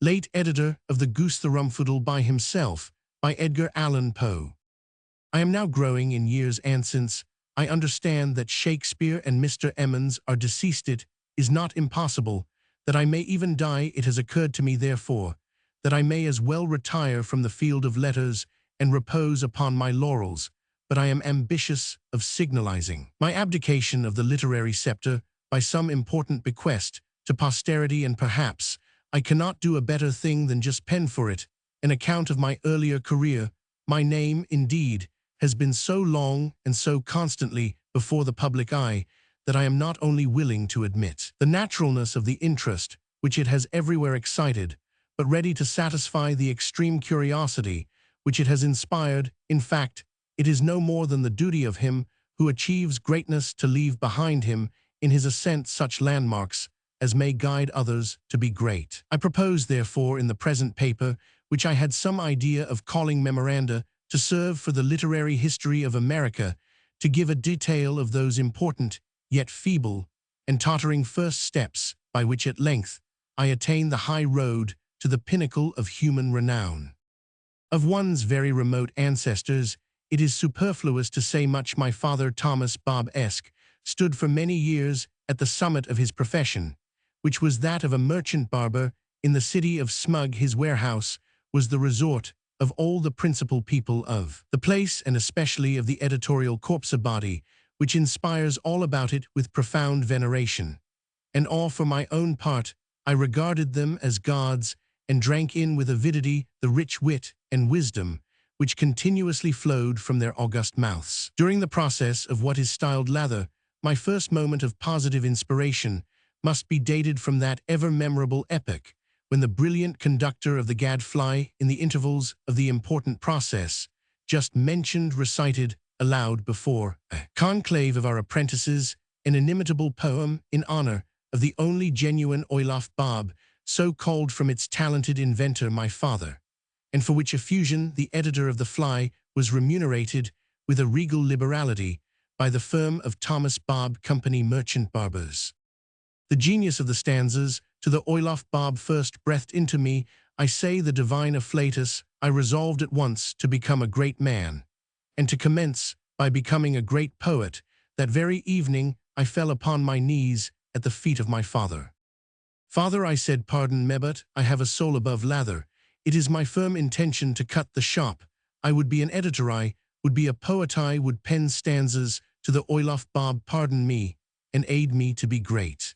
late editor of the GOOSETHERUMFOODLE by himself, by Edgar Allan Poe. I am now growing in years, and since I understand that Shakespeare and Mr. Emmons are deceased, it is not impossible that I may even die. It has occurred to me, therefore, that I may as well retire from the field of letters and repose upon my laurels, but I am ambitious of signalizing my abdication of the literary scepter by some important bequest to posterity, and perhaps I cannot do a better thing than just pen for it an account of my earlier career. My name, indeed, has been so long and so constantly before the public eye that I am not only willing to admit the naturalness of the interest which it has everywhere excited, but ready to satisfy the extreme curiosity which it has inspired. In fact, it is no more than the duty of him who achieves greatness to leave behind him in his ascent such landmarks as may guide others to be great. I propose, therefore, in the present paper, which I had some idea of calling Memoranda, to serve for the literary history of America, to give a detail of those important, yet feeble, and tottering first steps by which at length I attain the high road to the pinnacle of human renown. Of one's very remote ancestors, it is superfluous to say much. My father, Thomas Bob Esk, stood for many years at the summit of his profession, which was that of a merchant barber in the city of Smug. His warehouse was the resort of all the principal people of the place, and especially of the editorial corpse body, which inspires all about it with profound veneration. And all for my own part, I regarded them as gods, and drank in with avidity the rich wit and wisdom which continuously flowed from their august mouths. During the process of what is styled lather, my first moment of positive inspiration must be dated from that ever-memorable epoch when the brilliant conductor of the gadfly, in the intervals of the important process just mentioned, recited aloud before a conclave of our apprentices an inimitable poem in honor of the only genuine Olaf Bob, so called from its talented inventor, my father, and for which effusion the editor of the Fly was remunerated with a regal liberality by the firm of Thomas Bob Company Merchant Barbers. The genius of the stanzas to the Olaf Bob first breathed into me, I say, the divine afflatus. I resolved at once to become a great man, and to commence by becoming a great poet. That very evening I fell upon my knees at the feet of my father. "Father," I said, "pardon me, but I have a soul above lather. It is my firm intention to cut the shop. I would be an editor, I would be a poet, I would pen stanzas to the Olaf Bob. Pardon me, and aid me to be great."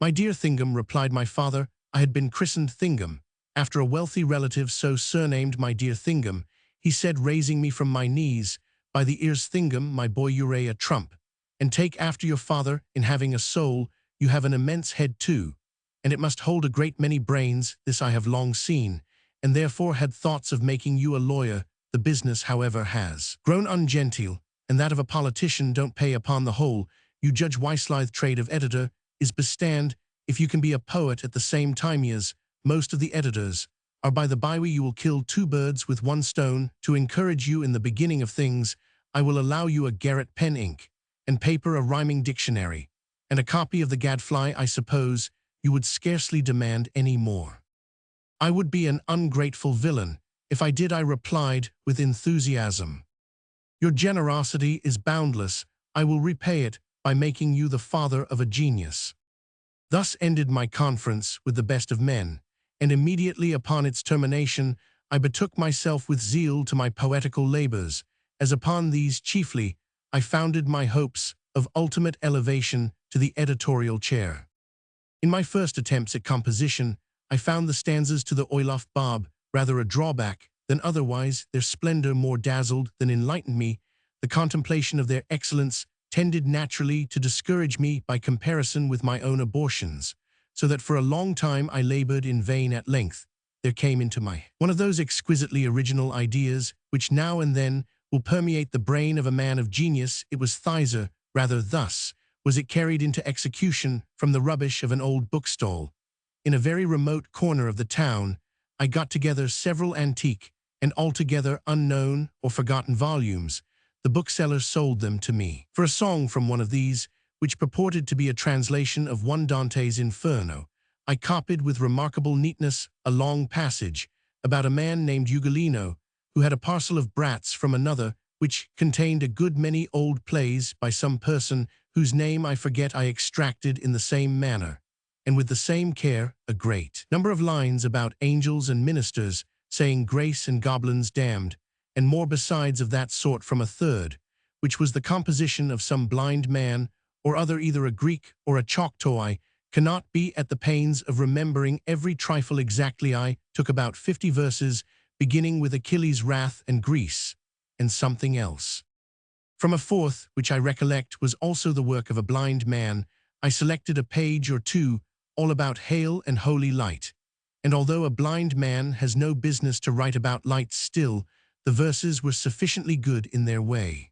"My dear Thingum," replied my father, "I had been christened Thingum after a wealthy relative so surnamed. My dear Thingum," he said, raising me from my knees by the ears, "Thingum, my boy, you're a trump, and take after your father in having a soul. You have an immense head too, and it must hold a great many brains. This I have long seen, and therefore had thoughts of making you a lawyer. The business, however, has grown ungenteel, and that of a politician don't pay upon the whole. You judge Weislithe trade of editor is bestand. If you can be a poet at the same time as most of the editors are, by the byway, you will kill two birds with one stone. To encourage you in the beginning of things, I will allow you a garret pen, ink and paper, a rhyming dictionary, and a copy of the gadfly. I suppose you would scarcely demand any more." "I would be an ungrateful villain if I did," I replied with enthusiasm. "Your generosity is boundless. I will repay it by making you the father of a genius." Thus ended my conference with the best of men, and immediately upon its termination I betook myself with zeal to my poetical labors, as upon these chiefly I founded my hopes of ultimate elevation to the editorial chair. In my first attempts at composition, I found the stanzas to the Olaf Bob rather a drawback than otherwise. Their splendor more dazzled than enlightened me. The contemplation of their excellence tended naturally to discourage me by comparison with my own abortions, so that for a long time I labored in vain. At length there came into my one of those exquisitely original ideas which now and then will permeate the brain of a man of genius. It was Thiser, rather thus was it carried into execution from the rubbish of an old bookstall. In a very remote corner of the town, I got together several antique and altogether unknown or forgotten volumes. The bookseller sold them to me for a song from one of these, which purported to be a translation of one Dante's Inferno. I copied with remarkable neatness a long passage about a man named Ugolino, who had a parcel of brats from another, which contained a good many old plays by some person whose name I forget. I extracted in the same manner, and with the same care, a great number of lines about angels and ministers, saying grace and goblins damned, and more besides of that sort from a third, which was the composition of some blind man or other, either a Greek or a Choctaw. I cannot be at the pains of remembering every trifle exactly. I took about 50 verses, beginning with Achilles' wrath and Greece, and something else. From a fourth, which I recollect was also the work of a blind man, I selected a page or two, all about hail and holy light. And although a blind man has no business to write about light, still, the verses were sufficiently good in their way.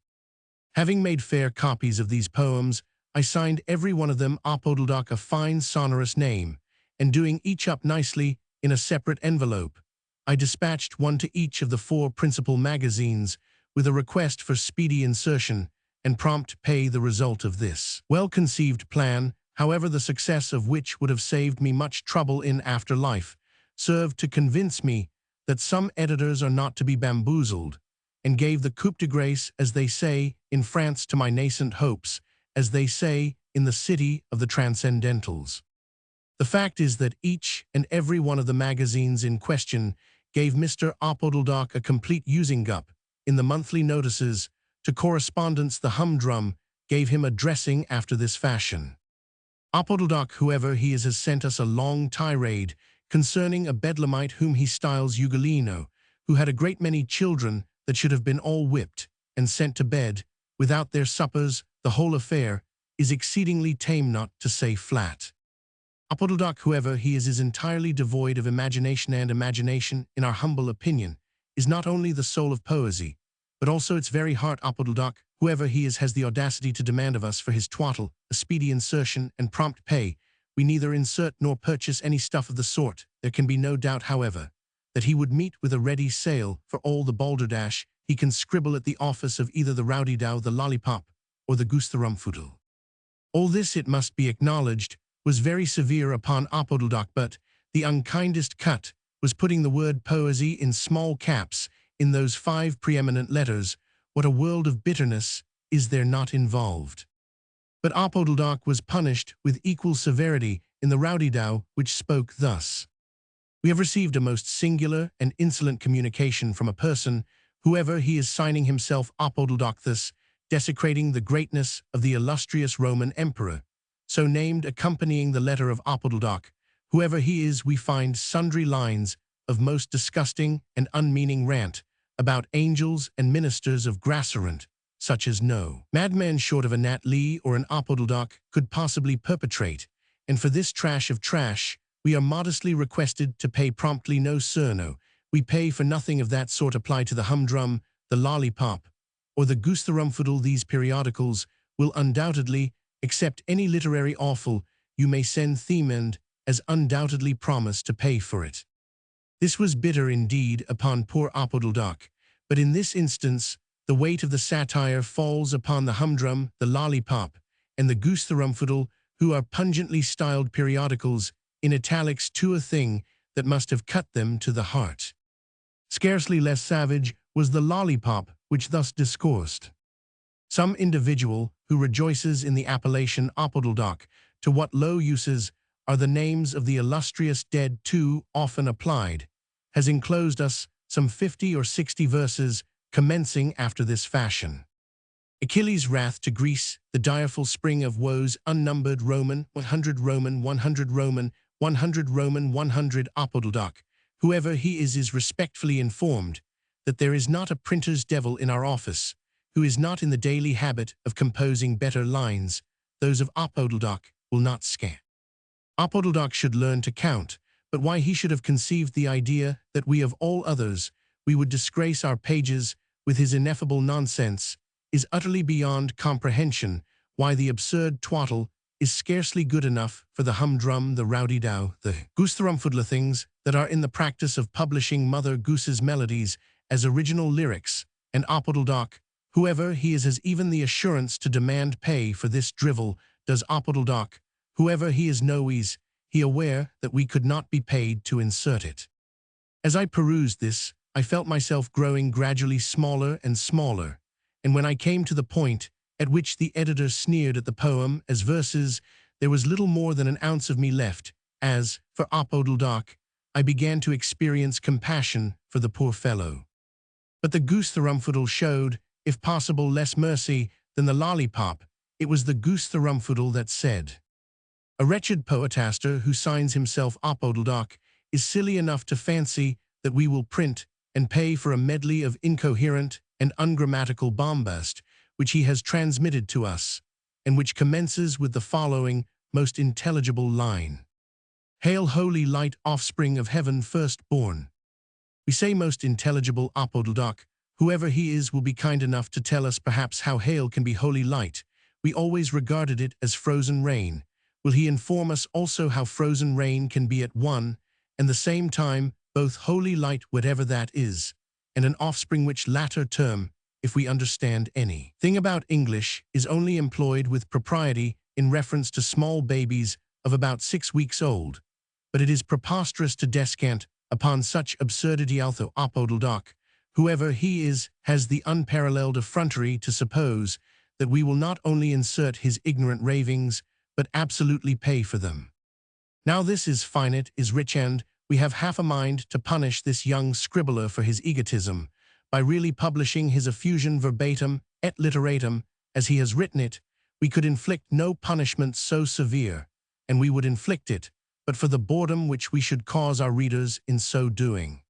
Having made fair copies of these poems, I signed every one of them Apoduldoc, a fine sonorous name, and doing each up nicely in a separate envelope, I dispatched one to each of the 4 principal magazines with a request for speedy insertion and prompt pay. The result of this well-conceived plan, however, the success of which would have saved me much trouble in after life, served to convince me that some editors are not to be bamboozled, and gave the coup de grace, as they say in France, to my nascent hopes, as they say in the city of the transcendentals. The fact is that each and every one of the magazines in question gave Mr. Apoduldoc a complete using up in the monthly notices. To correspondence, the humdrum gave him a dressing after this fashion. Apoduldoc, whoever he is, has sent us a long tirade concerning a bedlamite whom he styles Ugolino, who had a great many children that should have been all whipped and sent to bed without their suppers. The whole affair is exceedingly tame, not to say flat. Apoduldoc, whoever he is entirely devoid of imagination, and imagination, in our humble opinion, is not only the soul of poesy, but also its very heart. Apoduldoc, whoever he is, has the audacity to demand of us for his twaddle a speedy insertion and prompt pay. We neither insert nor purchase any stuff of the sort. There can be no doubt, however, that he would meet with a ready sale for all the balderdash he can scribble at the office of either the Rowdy-Dow, the Lollipop, or the GOOSETHERUMFOODLE. All this, it must be acknowledged, was very severe upon Apoduldoc, but the unkindest cut was putting the word poesy in small caps in those 5 preeminent letters. What a world of bitterness is there not involved! But Apoduldoc was punished with equal severity in the Rowdy-Dow, which spoke thus: "We have received a most singular and insolent communication from a person, whoever he is, signing himself Apoduldoc, thus desecrating the greatness of the illustrious Roman Emperor, so named. Accompanying the letter of Apoduldoc, whoever he is, we find sundry lines of most disgusting and unmeaning rant about angels and ministers of Grasserant, such as no madman short of a Nat Lee or an Apoduldoc could possibly perpetrate, and for this trash of trash we are modestly requested to pay promptly. No, sir, no, we pay for nothing of that sort. Apply to the Humdrum, the Lollipop, or the GOOSETHERUMFOODLE. These periodicals will undoubtedly accept any literary offal you may send them, and as undoubtedly promise to pay for it." This was bitter indeed upon poor Apoduldoc, but in this instance the weight of the satire falls upon the Humdrum, the Lollipop, and the GOOSETHERUMFOODLE, who are pungently styled periodicals in italics, to a thing that must have cut them to the heart. Scarcely less savage was the Lollipop, which thus discoursed: "Some individual who rejoices in the appellation Apoduldoc, to what low uses are the names of the illustrious dead too often applied, has enclosed us some 50 or 60 verses, commencing after this fashion: Achilles' wrath to Greece, the direful spring of woes, unnumbered Roman, 100 Roman, 100 Roman, 100 Roman, 100. Apoduldoc, whoever he is respectfully informed that there is not a printer's devil in our office who is not in the daily habit of composing better lines. Those of Apoduldoc will not scare. Apoduldoc should learn to count, but why he should have conceived the idea that we of all others we would disgrace our pages with his ineffable nonsense is utterly beyond comprehension. Why the absurd twaddle is scarcely good enough for the Humdrum, the Rowdy-Dow, the GOOSETHERUMFOODLE, things that are in the practice of publishing Mother Goose's melodies as original lyrics, and Apoduldoc, whoever he is, has even the assurance to demand pay for this drivel. Does Apoduldoc, whoever he is, know he aware that we could not be paid to insert it. As I perused this, I felt myself growing gradually smaller and smaller, and when I came to the point at which the editor sneered at the poem as verses, there was little more than an ounce of me left, as, for Apoduldak, I began to experience compassion for the poor fellow. But the GOOSETHERUMFOODLE showed, if possible, less mercy than the lollipop. It was the GOOSETHERUMFOODLE that said, "A wretched poetaster who signs himself Apoduldak is silly enough to fancy that we will print and pay for a medley of incoherent and ungrammatical bombast which he has transmitted to us, and which commences with the following most intelligible line. Hail, holy light, offspring of heaven first-born." We say most intelligible Apoduldak. Whoever he is will be kind enough to tell us perhaps how hail can be holy light. We always regarded it as frozen rain. Will he inform us also how frozen rain can be at one and the same time both holy light, whatever that is, and an offspring, which latter term, if we understand any thing about English, is only employed with propriety in reference to small babies of about 6 weeks old. But it is preposterous to descant upon such absurdity. Although Apoduldak, whoever he is, has the unparalleled effrontery to suppose that we will not only insert his ignorant ravings, but absolutely pay for them. Now this is finite, is rich, and we have half a mind to punish this young scribbler for his egotism, by really publishing his effusion verbatim et literatum, as he has written it. We could inflict no punishment so severe, and we would inflict it, but for the boredom which we should cause our readers in so doing.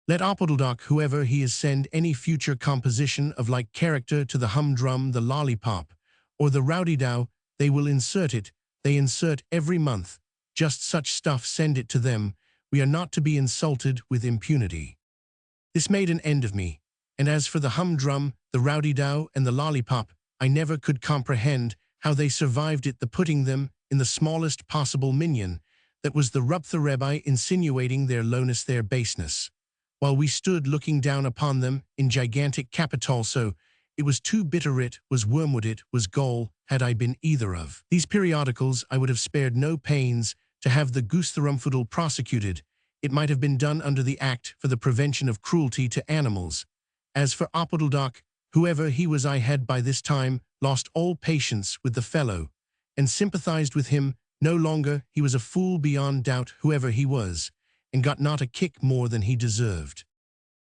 Let Apoduldak, whoever he is, send any future composition of like character to the humdrum, the lollipop, or the rowdy-dow. They will insert it. They insert every month. Just such stuff, send it to them. We are not to be insulted with impunity. This made an end of me, and as for the humdrum, the rowdy-dow, and the lollipop, I never could comprehend how they survived it, the putting them in the smallest possible minion, that was the ruptharebi, insinuating their lowness, their baseness, while we stood looking down upon them in gigantic capital. So it was too bitter, it was wormwood, it was gall. Had I been either of these periodicals, I would have spared no pains to have the GOOSETHERUMFOODLE prosecuted. It might have been done under the Act for the Prevention of Cruelty to Animals. As for Apoduldak, whoever he was, I had by this time lost all patience with the fellow, and sympathized with him no longer. He was a fool beyond doubt, whoever he was, and got not a kick more than he deserved.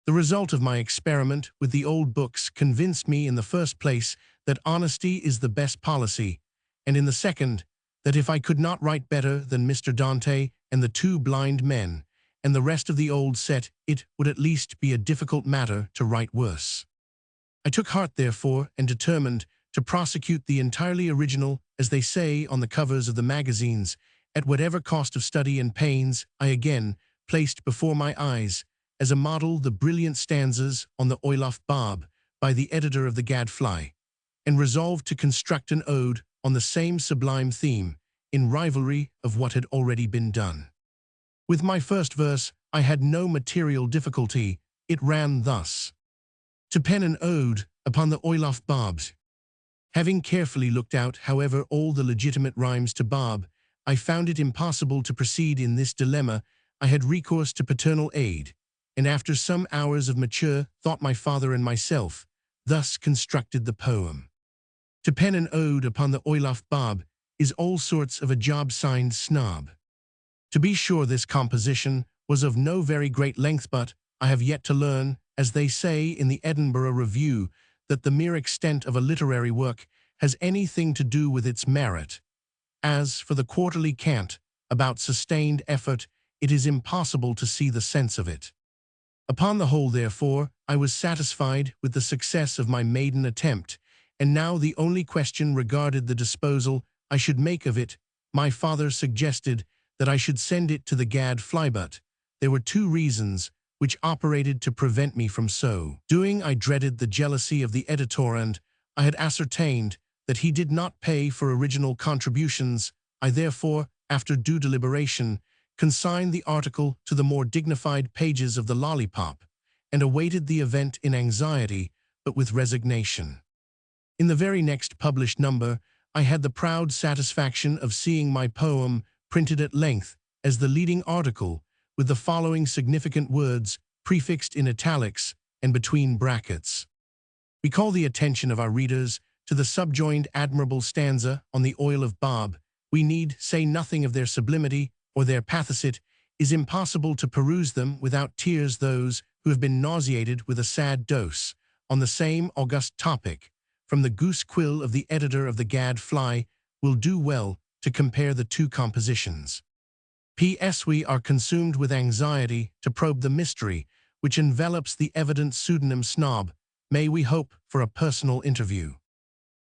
The result of my experiment with the old books convinced me, in the first place, that honesty is the best policy, and in the second, that if I could not write better than Mr. Dante and the Two Blind Men, and the rest of the old set, it would at least be a difficult matter to write worse. I took heart, therefore, and determined to prosecute the entirely original, as they say on the covers of the magazines, at whatever cost of study and pains. I again placed before my eyes, as a model, the brilliant stanzas on the Oilaf Bob by the editor of the Gadfly, and resolved to construct an ode on the same sublime theme, in rivalry of what had already been done. With my first verse, I had no material difficulty. It ran thus: To pen an ode upon the Oilaf Bobs. Having carefully looked out, however, all the legitimate rhymes to Bob, I found it impossible to proceed in this dilemma. I had recourse to paternal aid, and after some hours of mature thought, my father and myself thus constructed the poem. To pen an ode upon the Oilaf Bob is all sorts of a job-signed snob. To be sure, this composition was of no very great length, but I have yet to learn, as they say in the Edinburgh Review, that the mere extent of a literary work has anything to do with its merit. As for the quarterly cant about sustained effort, it is impossible to see the sense of it. Upon the whole, therefore, I was satisfied with the success of my maiden attempt, and now the only question regarded the disposal I should make of it. My father suggested that I should send it to the Gadfly, but there were 2 reasons which operated to prevent me from so doing. I dreaded the jealousy of the editor, and I had ascertained that he did not pay for original contributions. I therefore, after due deliberation, consigned the article to the more dignified pages of the Lollipop, and awaited the event in anxiety, but with resignation. In the very next published number, I had the proud satisfaction of seeing my poem printed at length as the leading article, with the following significant words prefixed in italics and between brackets. We call the attention of our readers to the subjoined admirable stanza on the oil of barb. We need say nothing of their sublimity or their pathicit. Is impossible to peruse them without tears. Those who have been nauseated with a sad dose on the same august topic from the goose quill of the editor of the Gadfly will do well to compare the two compositions. P.S. We are consumed with anxiety to probe the mystery which envelops the evident pseudonym snob. May we hope for a personal interview?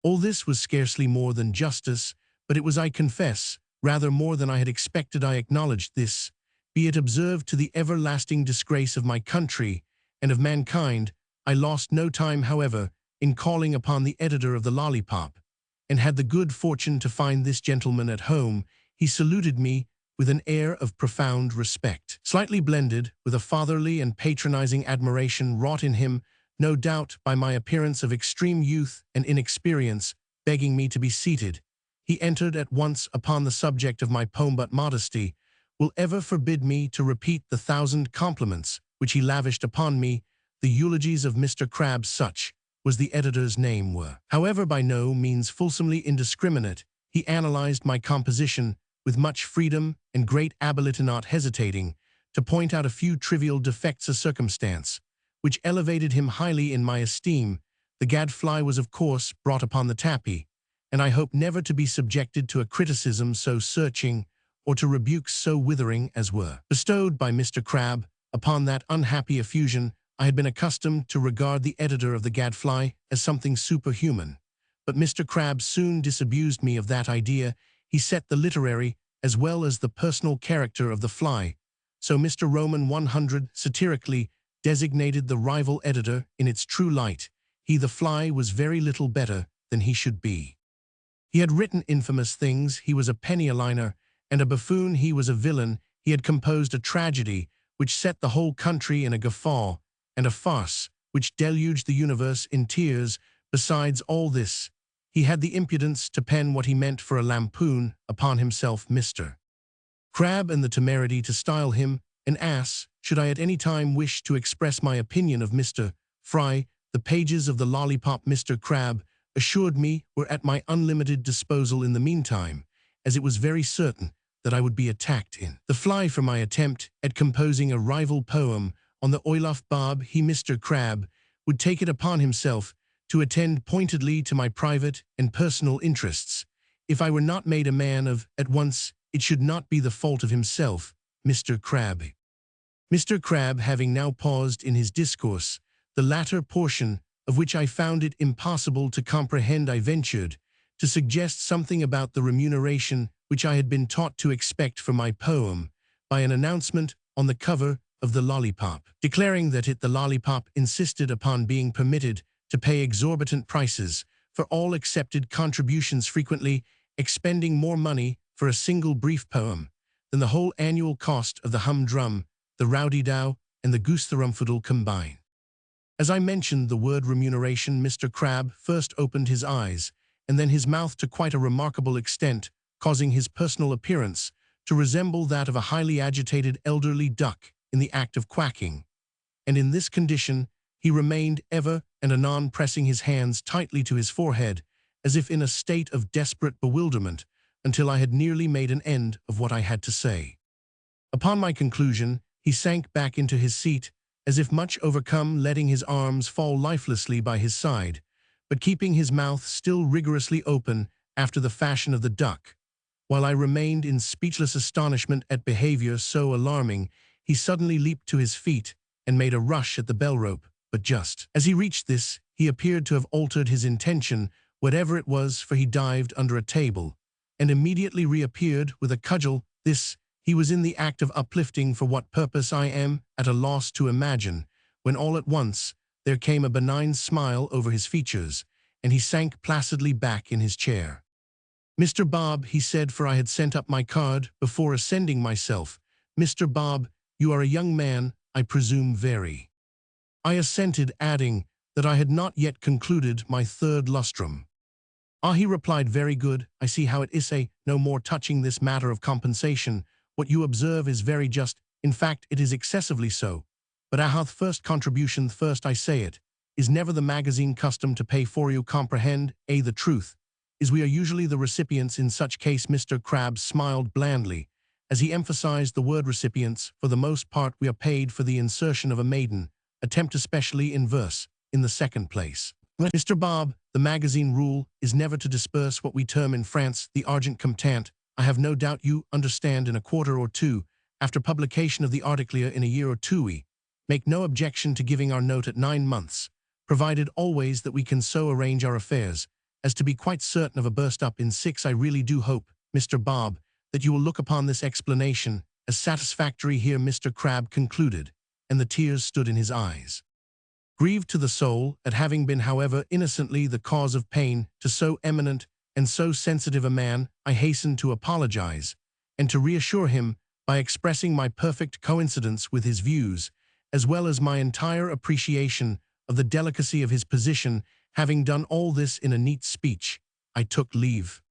All this was scarcely more than justice, but it was, I confess, rather more than I had expected. I acknowledged this, be it observed, to the everlasting disgrace of my country and of mankind. I lost no time, however, in calling upon the editor of the Lollipop, and had the good fortune to find this gentleman at home. He saluted me with an air of profound respect, slightly blended with a fatherly and patronizing admiration wrought in him, no doubt, by my appearance of extreme youth and inexperience. Begging me to be seated, he entered at once upon the subject of my poem, but modesty will ever forbid me to repeat the 1,000 compliments which he lavished upon me. The eulogies of Mr. Crabbe, such was the editor's name, were, however, by no means fulsomely indiscriminate. He analyzed my composition with much freedom and great ability, not hesitating to point out a few trivial defects, a circumstance which elevated him highly in my esteem. The Gadfly was, of course, brought upon the tapis, and I hope never to be subjected to a criticism so searching or to rebukes so withering as were bestowed by Mr. Crabbe upon that unhappy effusion. I had been accustomed to regard the editor of the Gadfly as something superhuman, but Mr. Crabbe soon disabused me of that idea. He set the literary as well as the personal character of the Fly, so Mr. Roman 100 satirically designated the rival editor in its true light. He, the Fly, was very little better than he should be. He had written infamous things. He was a penny-a-liner and a buffoon. He was a villain. He had composed a tragedy which set the whole country in a guffaw, and a farce which deluged the universe in tears. Besides all this, he had the impudence to pen what he meant for a lampoon upon himself, Mr. Crabbe, and the temerity to style him an ass. Should I at any time wish to express my opinion of Mr. Fry, the pages of the Lollipop, Mr. Crabbe assured me, were at my unlimited disposal in the meantime, as it was very certain that I would be attacked in the Fly for my attempt at composing a rival poem on the oil of barb. He, Mr. Crabbe, would take it upon himself to attend pointedly to my private and personal interests. If I were not made a man of at once, it should not be the fault of himself, Mr. Crabbe. Mr. Crabbe, having now paused in his discourse, the latter portion of which I found it impossible to comprehend, I ventured to suggest something about the remuneration which I had been taught to expect for my poem by an announcement on the cover of the Lollipop, declaring that the Lollipop insisted upon being permitted to pay exorbitant prices for all accepted contributions, frequently expending more money for a single brief poem than the whole annual cost of the humdrum, the rowdy-dow, and the GOOSETHERUMFOODLE combined. As I mentioned the word remuneration, Mr. Crabbe first opened his eyes, and then his mouth to quite a remarkable extent, causing his personal appearance to resemble that of a highly agitated elderly duck in the act of quacking. And in this condition he remained, ever and anon pressing his hands tightly to his forehead, as if in a state of desperate bewilderment, until I had nearly made an end of what I had to say. Upon my conclusion, he sank back into his seat, as if much overcome, letting his arms fall lifelessly by his side, but keeping his mouth still rigorously open after the fashion of the duck. While I remained in speechless astonishment at behavior so alarming, he suddenly leaped to his feet and made a rush at the bell-rope, but just as he reached this, he appeared to have altered his intention, whatever it was, for he dived under a table and immediately reappeared with a cudgel. This he was in the act of uplifting, for what purpose I am at a loss to imagine, when all at once there came a benign smile over his features, and he sank placidly back in his chair. "Mr. Bob," he said, for I had sent up my card before ascending myself. "Mr. Bob, you are a young man, I presume very." I assented, adding that I had not yet concluded my third lustrum. Ah, he replied, very good. I see how it is. No more touching this matter of compensation. What you observe is very just. In fact, it is excessively so. But our first contribution, first I say it, is never the magazine custom to pay for you comprehend. The truth is we are usually the recipients in such case. Mr. Krabs smiled blandly as he emphasized the word recipients. For the most part we are paid for the insertion of a maiden attempt, especially in verse. In the second place, Mr. Bob, the magazine rule is never to disperse what we term in France the argent comptant. I have no doubt you understand in a quarter or two, after publication of the article in a year or two, we make no objection to giving our note at 9 months, provided always that we can so arrange our affairs as to be quite certain of a burst up in 6. I really do hope, Mr. Bob, that you will look upon this explanation as satisfactory. Here Mr. Crab concluded, and the tears stood in his eyes. Grieved to the soul at having been, however, innocently the cause of pain to so eminent and so sensitive a man, I hastened to apologize, and to reassure him by expressing my perfect coincidence with his views, as well as my entire appreciation of the delicacy of his position. Having done all this in a neat speech, I took leave.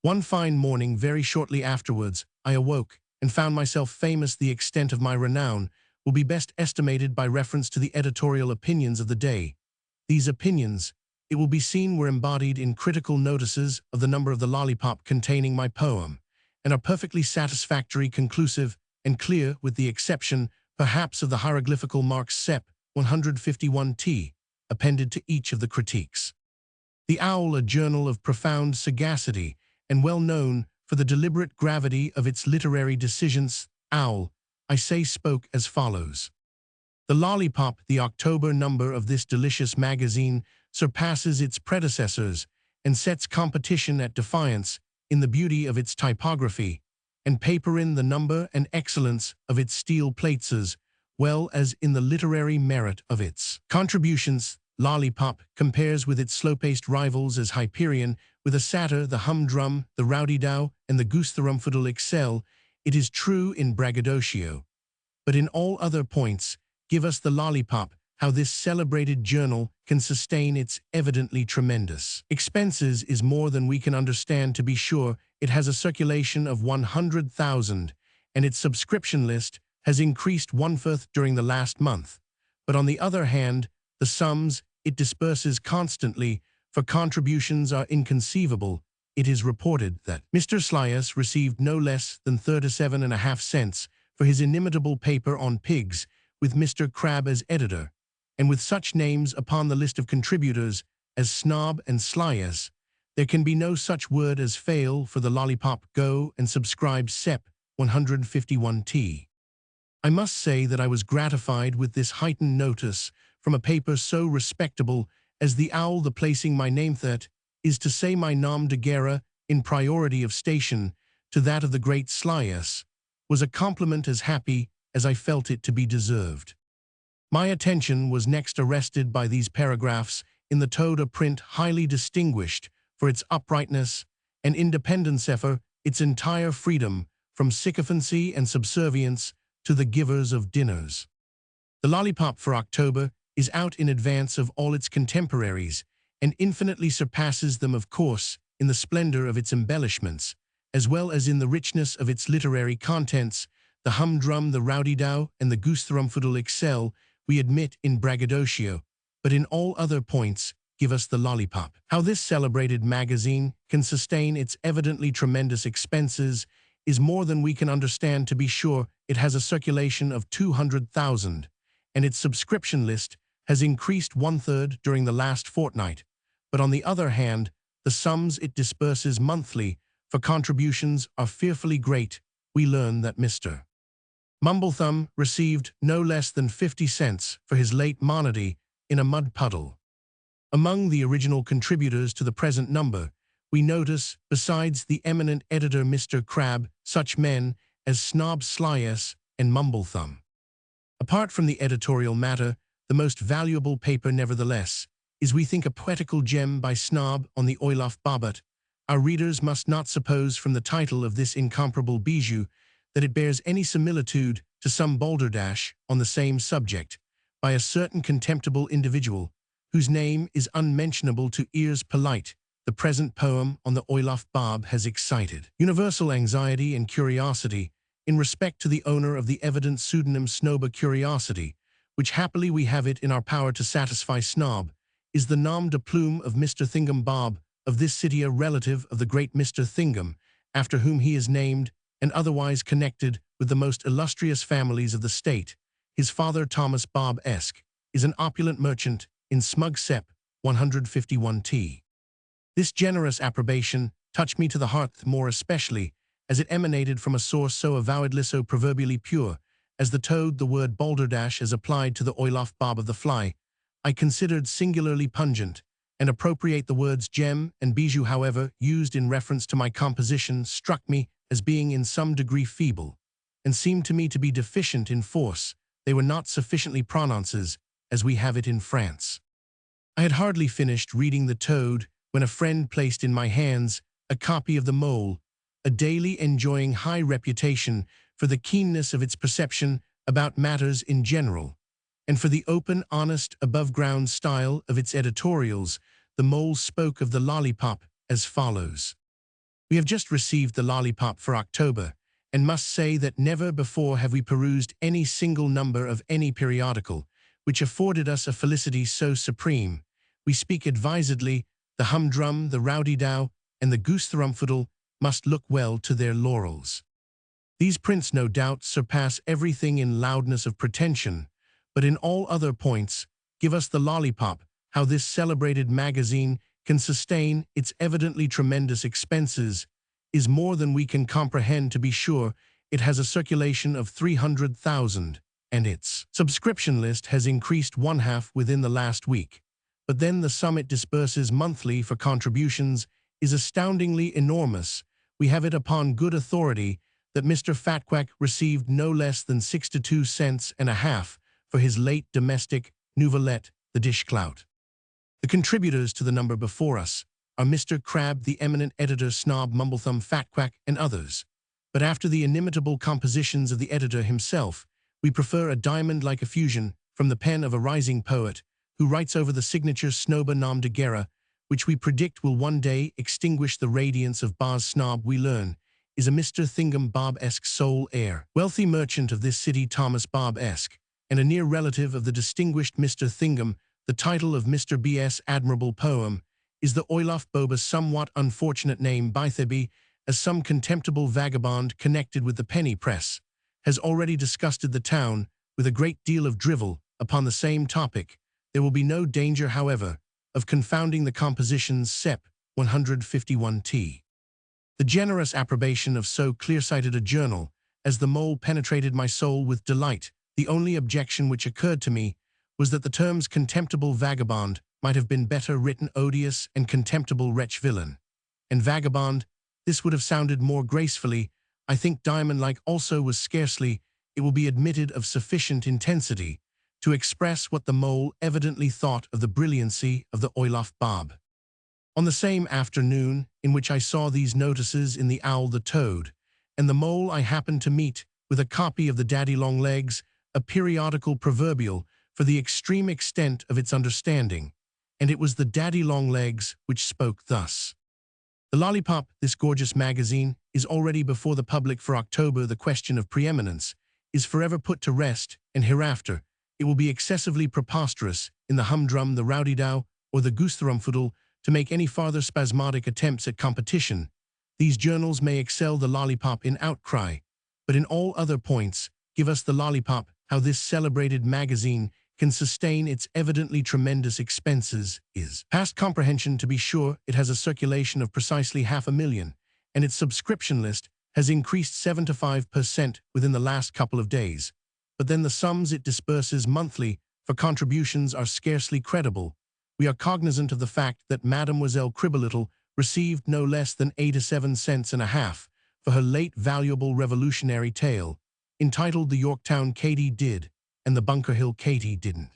One fine morning, very shortly afterwards, I awoke, and found myself famous. The extent of my renown will be best estimated by reference to the editorial opinions of the day. These opinions, it will be seen, were embodied in critical notices of the number of the lollipop containing my poem, and are perfectly satisfactory, conclusive, and clear, with the exception, perhaps, of the hieroglyphical mark Sep. 151t, appended to each of the critiques. The Owl, a journal of profound sagacity, and well known for the deliberate gravity of its literary decisions, Owl, I say, spoke as follows. The Lollipop, the October number of this delicious magazine, surpasses its predecessors and sets competition at defiance in the beauty of its typography and paper, in the number and excellence of its steel plates, as well as in the literary merit of its contributions. Lollipop compares with its slow-paced rivals as Hyperion, with a satyr, the humdrum, the rowdy-dow, and the GOOSETHERUMFOODLE excel, it is true, in braggadocio. But in all other points, give us the Lollipop, how this celebrated journal can sustain its evidently tremendous expenses is more than we can understand. To be sure, it has a circulation of 100,000, and its subscription list has increased 1/4 during the last month. But on the other hand, the sums it disperses constantly for contributions are inconceivable. It is reported that Mr. Slyus received no less than 37.5 cents for his inimitable paper on pigs, with Mr. Crab as editor, and with such names upon the list of contributors as Snob and Slyus, there can be no such word as fail for the Lollipop. Go and subscribe Sep. 151t. I must say that I was gratified with this heightened notice from a paper so respectable as the Owl. The placing my name, that is to say my nom de guerre, in priority of station to that of the great Slyus, was a compliment as happy as I felt it to be deserved. My attention was next arrested by these paragraphs in the Toad, a print highly distinguished for its uprightness and independence, for its entire freedom from sycophancy and subservience to the givers of dinners. The Lollipop for October is out in advance of all its contemporaries, and infinitely surpasses them, of course, in the splendor of its embellishments, as well as in the richness of its literary contents. The humdrum, the rowdy-dow, and the GOOSETHERUMFOODLE excel, we admit, in braggadocio, but in all other points give us the Lollipop. How this celebrated magazine can sustain its evidently tremendous expenses is more than we can understand. To be sure, it has a circulation of 200,000, and its subscription list has increased 1/3 during the last fortnight. But on the other hand, the sums it disperses monthly for contributions are fearfully great. We learn that Mr. Mumblethumb received no less than 50 cents for his late monody in a mud puddle. Among the original contributors to the present number, we notice, besides the eminent editor Mr. Crab, such men as Snob, Slyus, and Mumblethumb. Apart from the editorial matter, the most valuable paper, nevertheless, is, we think, a poetical gem by Snob on the Olaf Bobbot. Our readers must not suppose from the title of this incomparable bijou that it bears any similitude to some balderdash on the same subject by a certain contemptible individual, whose name is unmentionable to ears polite, the present poem on the Olaf Bab has excited universal anxiety and curiosity in respect to the owner of the evident pseudonym Snoba Curiosity, which happily we have it in our power to satisfy Snob, is the nom de plume of Mr. Thingham Bob, of this city a relative of the great Mr. Thingham, after whom he is named, and otherwise connected with the most illustrious families of the state. His father, Thomas Bob Esk, is an opulent merchant in Smug Sep, 151t. This generous approbation touched me to the heart more especially, as it emanated from a source so avowedly so proverbially pure, as the toad the word balderdash as applied to the Olaf Bob of the fly, I considered singularly pungent, and appropriate the words gem and bijou however used in reference to my composition struck me as being in some degree feeble, and seemed to me to be deficient in force. They were not sufficiently prononces, as we have it in France. I had hardly finished reading the toad when a friend placed in my hands a copy of the Mole, a daily enjoying high reputation for the keenness of its perception about matters in general, and for the open, honest, above-ground style of its editorials. The Mole spoke of the lollipop as follows. We have just received the lollipop for October, and must say that never before have we perused any single number of any periodical, which afforded us a felicity so supreme. We speak advisedly, the humdrum, the rowdy-dow, and the GOOSETHERUMFOODLE must look well to their laurels. These prints no doubt surpass everything in loudness of pretension, but in all other points give us the lollipop. How this celebrated magazine can sustain its evidently tremendous expenses is more than we can comprehend. To be sure, it has a circulation of 300,000, and its subscription list has increased one-half within the last week. But then the sum it disburses monthly for contributions is astoundingly enormous. We have it upon good authority that Mr. Fatquack received no less than 62 cents and a half for his late domestic novelette, The Dishclout. The contributors to the number before us are Mr. Crabbe, the eminent editor, Snob, Mumblethumb, Fatquack, and others. But after the inimitable compositions of the editor himself, we prefer a diamond-like effusion from the pen of a rising poet who writes over the signature Snoba nom de guerre, which we predict will one day extinguish the radiance of Boz Snob. We learn is a Mr. Thingham Bob-esque sole heir, wealthy merchant of this city, Thomas Bob-esque, and a near relative of the distinguished Mr. Thingham. The title of Mr. B.'s admirable poem is the Olaf Boba's somewhat unfortunate name Bytheby, as some contemptible vagabond connected with the penny press has already disgusted the town with a great deal of drivel upon the same topic. There will be no danger, however, of confounding the compositions Sep. 151t. The generous approbation of so clear-sighted a journal as the Mole penetrated my soul with delight. The only objection which occurred to me was that the terms contemptible vagabond might have been better written odious and contemptible wretch villain. And vagabond, this would have sounded more gracefully. I think diamond-like also was scarcely, it will be admitted, of sufficient intensity to express what the Mole evidently thought of the brilliancy of the Olaf Bob. On the same afternoon in which I saw these notices in the Owl, the Toad, and the Mole, I happened to meet with a copy of the Daddy-long-legs, a periodical proverbial for the extreme extent of its understanding, and it was the Daddy-long-legs which spoke thus. The lollipop, this gorgeous magazine, is already before the public for October. The question of preeminence is forever put to rest, and hereafter it will be excessively preposterous in the humdrum, the rowdy-dow, or the GOOSETHERUMFOODLE to make any farther spasmodic attempts at competition. These journals may excel the lollipop in outcry, but in all other points give us the lollipop. How this celebrated magazine can sustain its evidently tremendous expenses is past comprehension. To be sure, it has a circulation of precisely 500,000, and its subscription list has increased 75% within the last couple of days. But then the sums it disburses monthly for contributions are scarcely credible. We are cognizant of the fact that Mademoiselle Cribblelittle received no less than 87 cents and a half for her late valuable revolutionary tale, entitled The Yorktown Katy Did and the Bunker Hill Katy Didn't.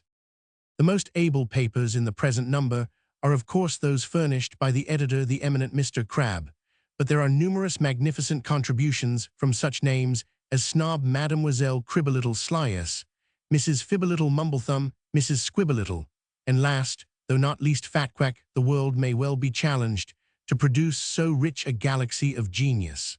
The most able papers in the present number are of course those furnished by the editor, the eminent Mr. Crabbe, but there are numerous magnificent contributions from such names as Snob, Mademoiselle Cribblelittle, Slyess, Mrs. Fibblelittle, Mumblethumb, Mrs. Squibblelittle, and last, though not least, Fatquack. The world may well be challenged to produce so rich a galaxy of genius.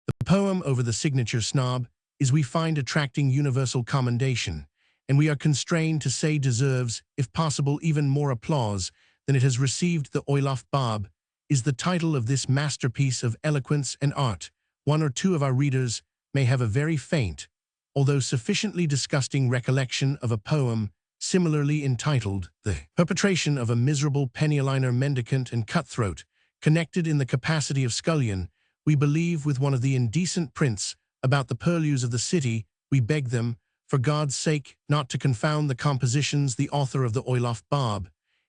The poem over the signature snob is, we find, attracting universal commendation, and we are constrained to say deserves, if possible, even more applause than it has received. The Olaf Bob is the title of this masterpiece of eloquence and art. One or two of our readers may have a very faint, although sufficiently disgusting, recollection of a poem similarly entitled The Perpetration of a Miserable Penny-a-liner Mendicant and Cutthroat, connected in the capacity of scullion, we believe, with one of the indecent prints about the purlieus of the city. We beg them, for God's sake, not to confound the compositions. The author of the Olaf Bob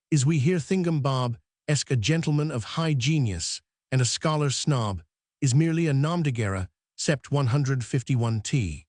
is, we hear, Thingum Bob-esque, a gentleman of high genius, and a scholar snob is merely a nom de guerre, sept 151t.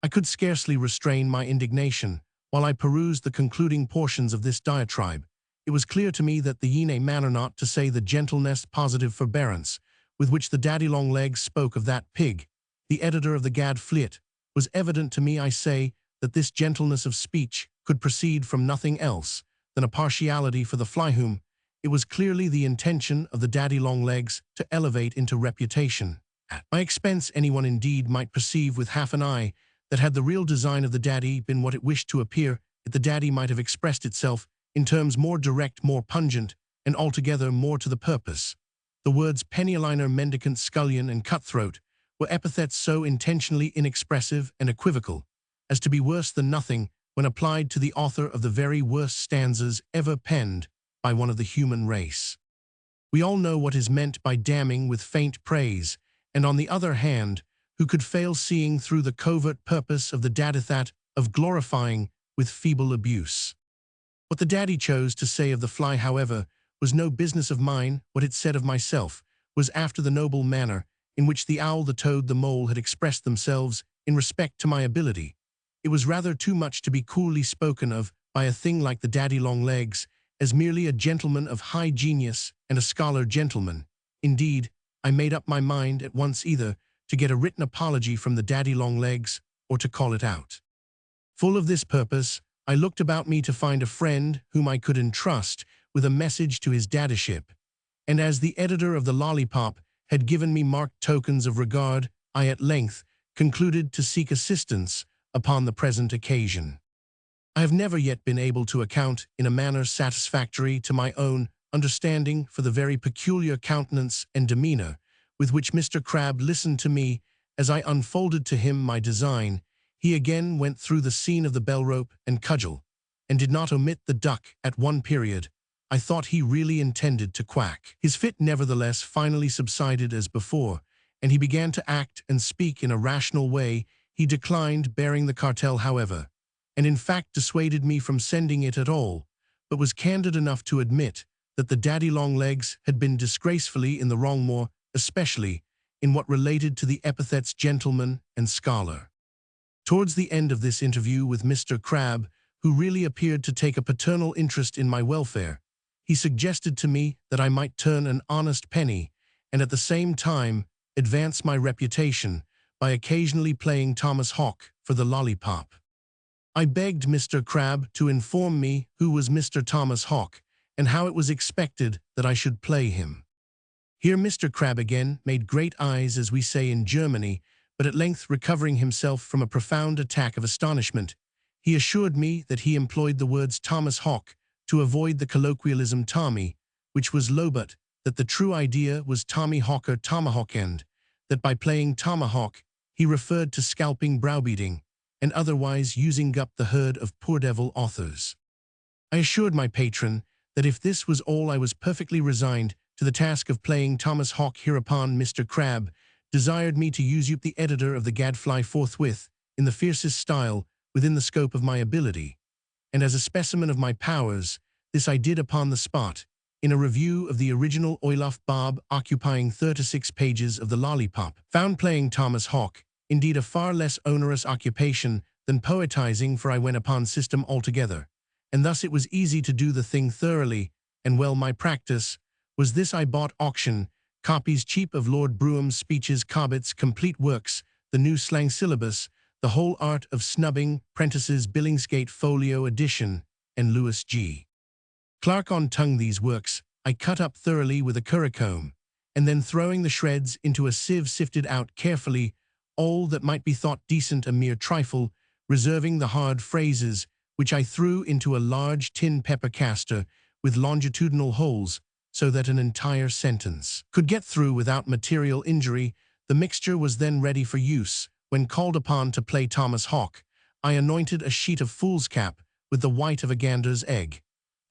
I could scarcely restrain my indignation while I perused the concluding portions of this diatribe. It was clear to me that the yene manner, not to say the gentleness, positive forbearance, with which the daddy-long-legs spoke of that pig, the editor of the Gad Fleet, was evident to me. I say that this gentleness of speech could proceed from nothing else than a partiality for the fly, whom it was clearly the intention of the daddy-long-legs to elevate into reputation. At my expense, anyone indeed might perceive with half an eye that had the real design of the daddy been what it wished to appear, the daddy might have expressed itself in terms more direct, more pungent, and altogether more to the purpose. The words penny-a-liner, mendicant, scullion, and cutthroat were epithets so intentionally inexpressive and equivocal as to be worse than nothing when applied to the author of the very worst stanzas ever penned by one of the human race. We all know what is meant by damning with faint praise, and on the other hand, who could fail seeing through the covert purpose of the daddy, that of glorifying with feeble abuse? What the daddy chose to say of the fly, however, was no business of mine. What it said of myself was after the noble manner in which the owl, the toad, the mole had expressed themselves in respect to my ability. It was rather too much to be coolly spoken of by a thing like the daddy-long-legs as merely a gentleman of high genius and a scholar gentleman. Indeed, I made up my mind at once either to get a written apology from the daddy-long-legs or to call it out. Full of this purpose, I looked about me to find a friend whom I could entrust with a message to his daddyship, and as the editor of the Lollipop had given me marked tokens of regard, I at length concluded to seek assistance upon the present occasion. I have never yet been able to account in a manner satisfactory to my own understanding for the very peculiar countenance and demeanor with which Mr. Crabbe listened to me as I unfolded to him my design. He again went through the scene of the bell-rope and cudgel, and did not omit the duck. At one period, I thought he really intended to quack. His fit nevertheless finally subsided as before, and he began to act and speak in a rational way. He declined bearing the cartel, however, and in fact dissuaded me from sending it at all, but was candid enough to admit that the daddy-long-legs had been disgracefully in the wrong, more especially in what related to the epithets gentleman and scholar. Towards the end of this interview with Mr. Crabbe, who really appeared to take a paternal interest in my welfare, he suggested to me that I might turn an honest penny and at the same time advance my reputation by occasionally playing Thomas Hawk for the Lollipop. I begged Mr. Crabbe to inform me who was Mr. Thomas Hawk and how it was expected that I should play him. Here Mr. Crabbe again made great eyes, as we say in Germany, but at length recovering himself from a profound attack of astonishment, he assured me that he employed the words Thomas Hawk to avoid the colloquialism Tommy, which was low, but that the true idea was Tommy Hawker tomahawk, and that by playing tomahawk he referred to scalping, browbeating, and otherwise using up the herd of poor devil authors. I assured my patron that if this was all, I was perfectly resigned to the task of playing Thomas Hawk. Hereupon Mr. Crabbe desired me to use up the editor of the Gadfly forthwith in the fiercest style within the scope of my ability, and as a specimen of my powers, this I did upon the spot, in a review of the original Olaf Bob occupying 36 pages of the Lollipop. Found playing Thomas Hawk indeed a far less onerous occupation than poetizing, for I went upon system altogether, and thus it was easy to do the thing thoroughly and well. My practice was this: I bought auction copies cheap of Lord Brougham's speeches, Cobbett's complete works, the new slang syllabus, the whole art of snubbing, Prentice's Billingsgate folio edition, and Lewis G. Clark on tongue. These works I cut up thoroughly with a currycomb, and then throwing the shreds into a sieve sifted out carefully all that might be thought decent a mere trifle, reserving the hard phrases, which I threw into a large tin pepper caster with longitudinal holes so that an entire sentence could get through without material injury. The mixture was then ready for use. When called upon to play Thomas Hawk, I anointed a sheet of foolscap with the white of a gander's egg,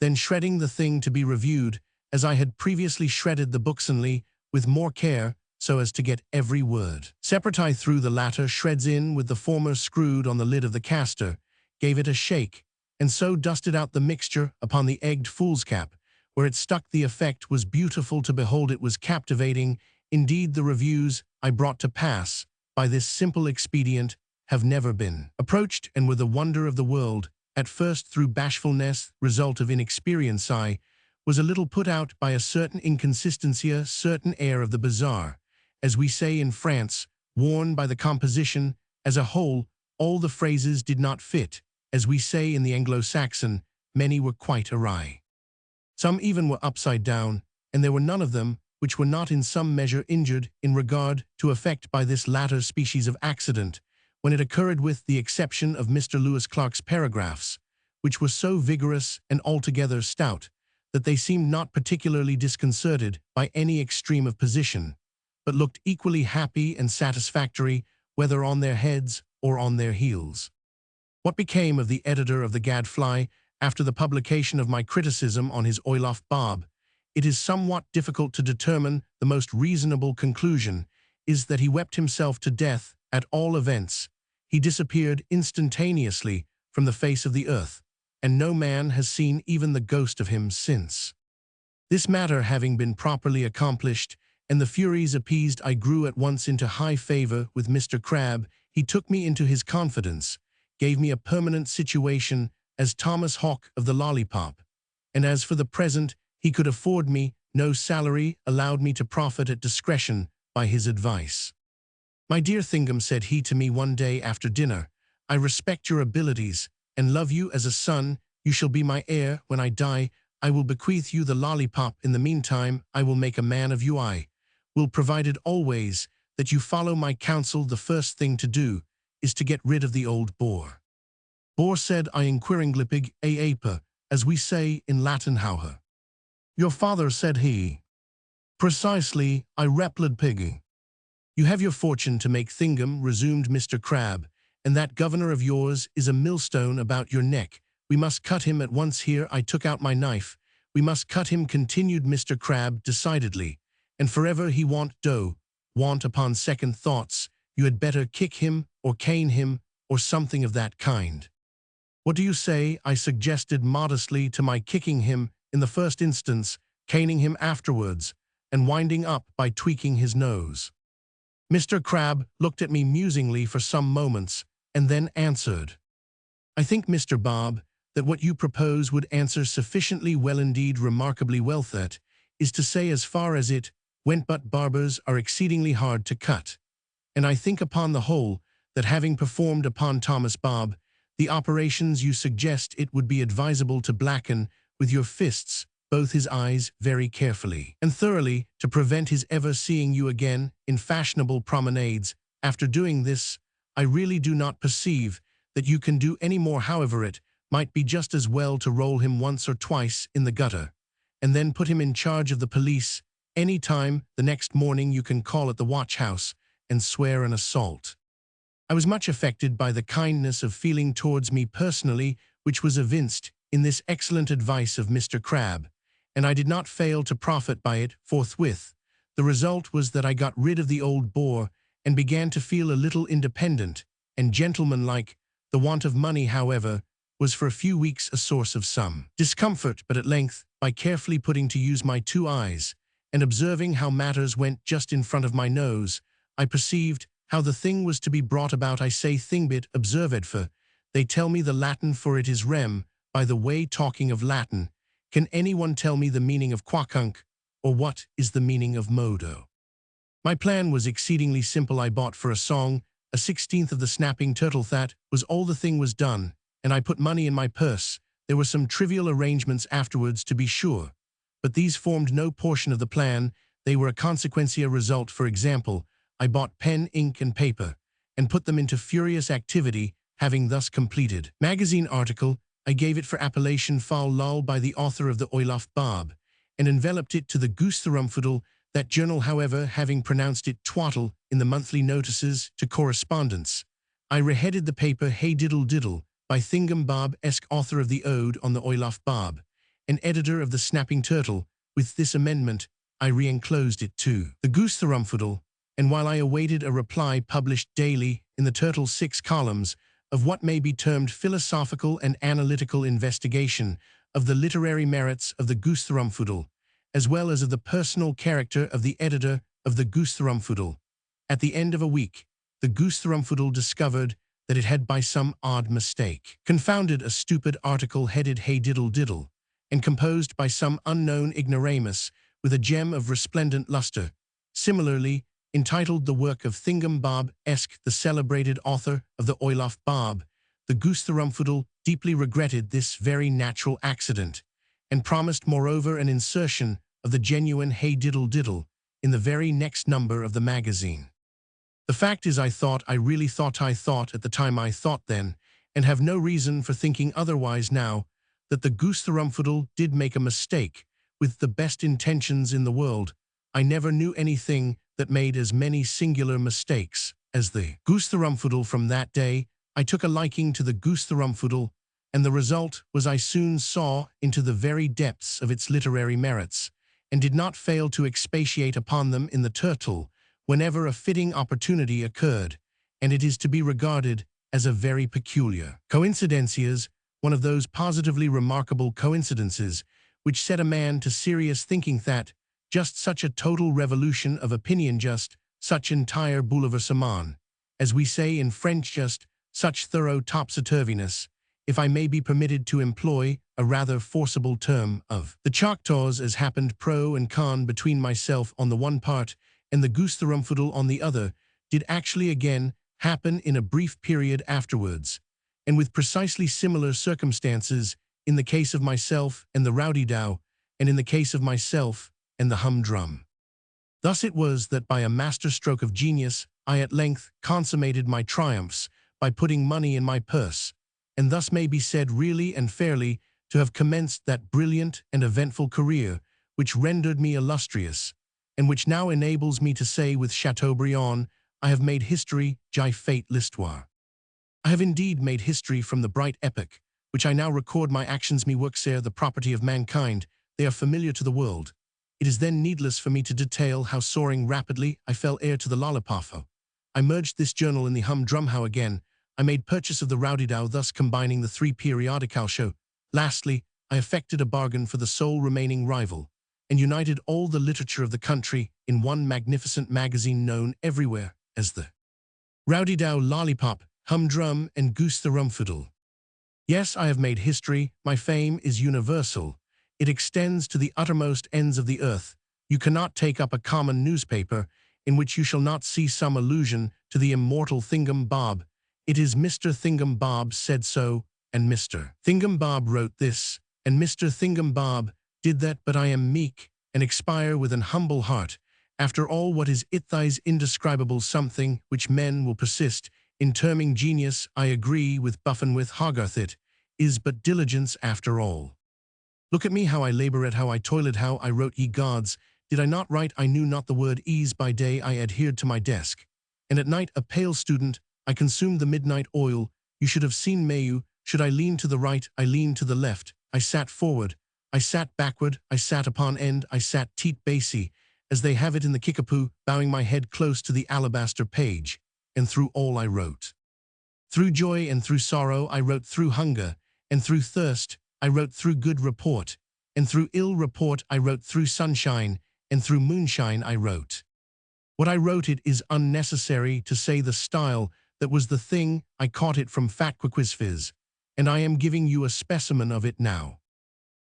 then shredding the thing to be reviewed, as I had previously shredded the booksonly, with more care, so as to get every word separate. I threw the latter shreds in with the former screwed on the lid of the caster, gave it a shake, and so dusted out the mixture upon the egged foolscap. Where it stuck, the effect was beautiful to behold. It was captivating. Indeed, the reviews I brought to pass by this simple expedient have never been approached, and were the wonder of the world. At first, through bashfulness, result of inexperience, I was a little put out by a certain inconsistency, a certain air of the bizarre, as we say in France, worn by the composition as a whole. All the phrases did not fit, as we say in the Anglo-Saxon. Many were quite awry. Some even were upside down, and there were none of them which were not in some measure injured in regard to effect by this latter species of accident, when it occurred, with the exception of Mr. Lewis Clark's paragraphs, which were so vigorous and altogether stout that they seemed not particularly disconcerted by any extreme of position, but looked equally happy and satisfactory, whether on their heads or on their heels. What became of the editor of the Gadfly after the publication of my criticism on his Olaf Bob? It is somewhat difficult to determine. The most reasonable conclusion is that he wept himself to death. At all events, he disappeared instantaneously from the face of the earth, and no man has seen even the ghost of him since. This matter having been properly accomplished, and the furies appeased, I grew at once into high favor with Mr. Crabbe. He took me into his confidence, gave me a permanent situation as Thomas Hawk of the Lollipop, and as for the present, he could afford me no salary, allowed me to profit at discretion by his advice. "My dear Thingham," said he to me one day after dinner, "I respect your abilities, and love you as a son. You shall be my heir when I die. I will bequeath you the Lollipop. In the meantime, I will make a man of you. I will, provided always that you follow my counsel. The first thing to do is to get rid of the old bore." "Bore," said I inquiringly, "a ape, as we say in Latin, how?" "Your father," said he. "Precisely," I replied, "piggy." "You have your fortune to make, Thingham," resumed Mr. Crabbe, "and that governor of yours is a millstone about your neck. We must cut him at once." Here I took out my knife. "We must cut him," continued Mr. Crabbe decidedly, "and forever. He want upon second thoughts, you had better kick him or cane him or something of that kind." "What do you say?" I suggested modestly. "To my kicking him in the first instance, caning him afterwards, and winding up by tweaking his nose." Mr. Crabbe looked at me musingly for some moments, and then answered, "I think, Mr. Bob, that what you propose would answer sufficiently well, indeed remarkably well. That is to say, as far as it went, but barbers are exceedingly hard to cut. And I think upon the whole that, having performed upon Thomas Bob the operations you suggest, it would be advisable to blacken with your fists both his eyes very carefully and thoroughly, to prevent his ever seeing you again in fashionable promenades. After doing this, I really do not perceive that you can do any more. However, it might be just as well to roll him once or twice in the gutter, and then put him in charge of the police. Any time the next morning you can call at the watch-house and swear an assault." I was much affected by the kindness of feeling towards me personally which was evinced in this excellent advice of Mr. Crabbe, and I did not fail to profit by it forthwith. The result was that I got rid of the old bore and began to feel a little independent and gentlemanlike. The want of money, however, was for a few weeks a source of some discomfort, but at length, by carefully putting to use my two eyes, and observing how matters went just in front of my nose, I perceived how the thing was to be brought about. I say thingbit, observe Edgar. They tell me the Latin for it is rem. By the way, talking of Latin, can anyone tell me the meaning of quacunc, or what is the meaning of modo? My plan was exceedingly simple. I bought for a song a 16th of the snapping turtle. That was all. The thing was done, and I put money in my purse. There were some trivial arrangements afterwards, to be sure, But these formed no portion of the plan, they were a consequentia result. For example, I bought pen, ink, and paper, and put them into furious activity, having thus completed. Magazine article, I gave it for appellation foul lol by the author of the Oilaf Barb, and enveloped it to the GOOSETHERUMFOODLE, that journal however having pronounced it twaddle in the monthly notices to correspondence. I reheaded the paper Hey Diddle Diddle by Thingumbob-esque author of the Ode on the Oilaf Barb, and editor of the Snapping Turtle. With this amendment, I re-enclosed it to the GOOSETHERUMFOODLE, and while I awaited a reply published daily in the Turtle's 6 columns of what may be termed philosophical and analytical investigation of the literary merits of the GOOSETHERUMFOODLE, as well as of the personal character of the editor of the GOOSETHERUMFOODLE, at the end of a week, the GOOSETHERUMFOODLE discovered that it had by some odd mistake confounded a stupid article headed Hey Diddle Diddle, and composed by some unknown ignoramus with a gem of resplendent luster, similarly entitled the work of Thingumbob-esque the celebrated author of the Oilaf Barb. The GOOSETHERUMFOODLE deeply regretted this very natural accident, and promised moreover an insertion of the genuine Hey Diddle Diddle in the very next number of the magazine. The fact is, I really thought at the time I thought then, and have no reason for thinking otherwise now, that the GOOSETHERUMFOODLE did make a mistake. With the best intentions in the world, I never knew anything that made as many singular mistakes as the GOOSETHERUMFOODLE. From that day, I took a liking to the GOOSETHERUMFOODLE, and the result was I soon saw into the very depths of its literary merits, and did not fail to expatiate upon them in the Turtle whenever a fitting opportunity occurred, and it is to be regarded as a very peculiar coincidences, one of those positively remarkable coincidences which set a man to serious thinking that just such a total revolution of opinion, just such entire bouleversement, as we say in French, just such thorough topsy-turviness, if I may be permitted to employ a rather forcible term, of the Choctaws, as happened pro and con between myself on the one part and the GOOSETHERUMFOODLE on the other, did actually again happen in a brief period afterwards, and with precisely similar circumstances in the case of myself and the Rowdy-Dow, and in the case of myself and the Humdrum. Thus it was that by a masterstroke of genius I at length consummated my triumphs by putting money in my purse, and thus may be said really and fairly to have commenced that brilliant and eventful career which rendered me illustrious, and which now enables me to say with Chateaubriand, I have made history, j'ai fait l'histoire. I have indeed made history from the bright epoch, which I now record. My actions, me works are the property of mankind, they are familiar to the world. It is then needless for me to detail how soaring rapidly I fell heir to the lollipop. I merged this journal in the Humdrum. How again I made purchase of the Rowdy-Dow, thus combining the 3 periodical show. Lastly, I effected a bargain for the sole remaining rival, and united all the literature of the country in one magnificent magazine known everywhere as the Rowdy-Dow, Lollipop, Humdrum, and GOOSETHERUMFOODLE. Yes, I have made history. My fame is universal. It extends to the uttermost ends of the earth. You cannot take up a common newspaper in which you shall not see some allusion to the immortal Thingumbob. It is Mr. Thingumbob said so, and Mr. Thingumbob wrote this, and Mr. Thingumbob did that, but I am meek, and expire with an humble heart. After all, what is it thy's indescribable something which men will persist in terming genius? I agree with Buffon with Hogarth, it is but diligence after all. Look at me, how I labored, how I toiled, how I wrote. Ye gods, did I not write? I knew not the word ease. By day I adhered to my desk, and at night, a pale student, I consumed the midnight oil. You should have seen me. Should I lean to the right, I leaned to the left. I sat forward, I sat backward, I sat upon end, I sat teat basie, as they have it in the Kickapoo, bowing my head close to the alabaster page, and through all I wrote. Through joy and through sorrow I wrote, through hunger and through thirst I wrote, through good report and through ill report I wrote, through sunshine and through moonshine I wrote. What I wrote, it is unnecessary to say the style that was the thing. I caught it from Fat Quicquisfizz, and I am giving you a specimen of it now.